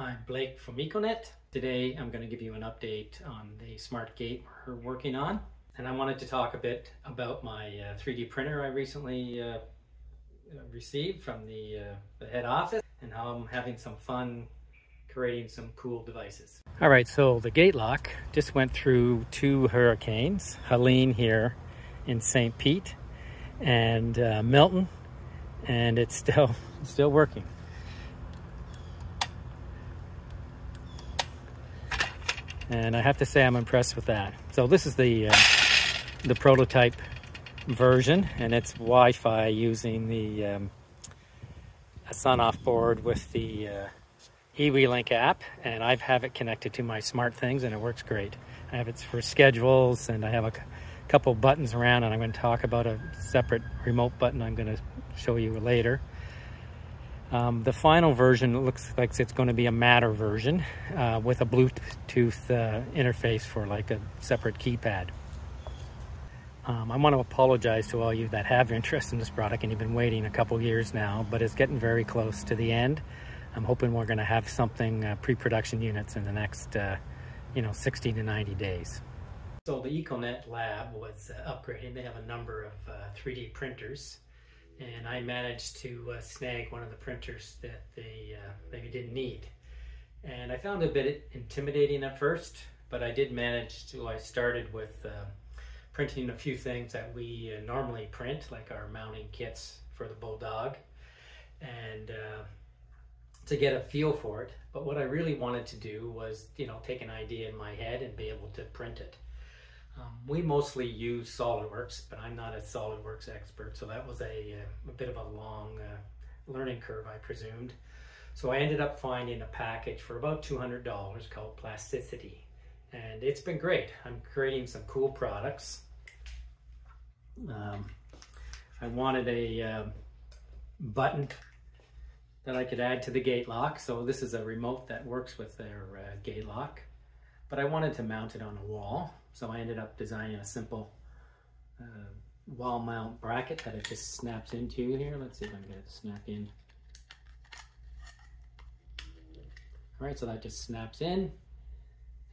I'm Blake from EcoNet. Today I'm going to give you an update on the smart gate we're working on. And I wanted to talk a bit about my 3D printer I recently received from the head office and how I'm having some fun creating some cool devices. Alright, so the gate lock just went through two hurricanes, Helene here in St. Pete and Milton, and it's still working. And I have to say I'm impressed with that. So this is the prototype version, and it's Wi-Fi using the a Sonoff board with the eWeLink app, and I have it connected to my SmartThings, and it works great. I have it for schedules, and I have a couple buttons around, and I'm going to talk about a separate remote button I'm going to show you later. The final version looks like it's going to be a Matter version with a Bluetooth interface for like a separate keypad. I want to apologize to all you that have interest in this product and you've been waiting a couple years now, but it's getting very close to the end. I'm hoping we're going to have something pre-production units in the next 60 to 90 days. So the EcoNet Lab was upgrading. They have a number of 3D printers. And I managed to snag one of the printers that they didn't need. And I found it a bit intimidating at first, but I did manage to, I started with printing a few things that we normally print, like our mounting kits for the Bulldog, and to get a feel for it. But what I really wanted to do was, take an idea in my head and be able to print it. We mostly use SolidWorks, but I'm not a SolidWorks expert, so that was a bit of a long learning curve, I presumed. So I ended up finding a package for about $200 called Plasticity, and it's been great. I'm creating some cool products. I wanted a button that I could add to the gate lock, so this is a remote that works with their gate lock, but I wanted to mount it on a wall. So I ended up designing a simple wall mount bracket that it just snaps into here. Let's see if I can get it to snap in. All right, so that just snaps in,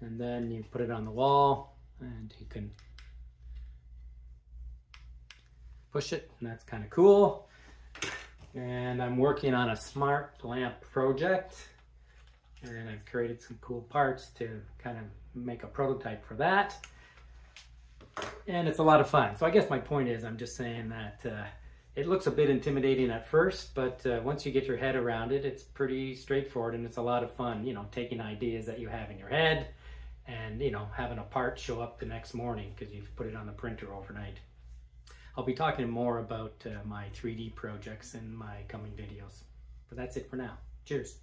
and then you put it on the wall and you can push it, and that's kind of cool. And I'm working on a smart lamp project, and I've created some cool parts to kind of make a prototype for that. And it's a lot of fun. So I guess my point is, I'm just saying that it looks a bit intimidating at first, but once you get your head around it, it's pretty straightforward, and it's a lot of fun, taking ideas that you have in your head and, having a part show up the next morning because you've put it on the printer overnight. I'll be talking more about my 3D projects in my coming videos. But that's it for now. Cheers.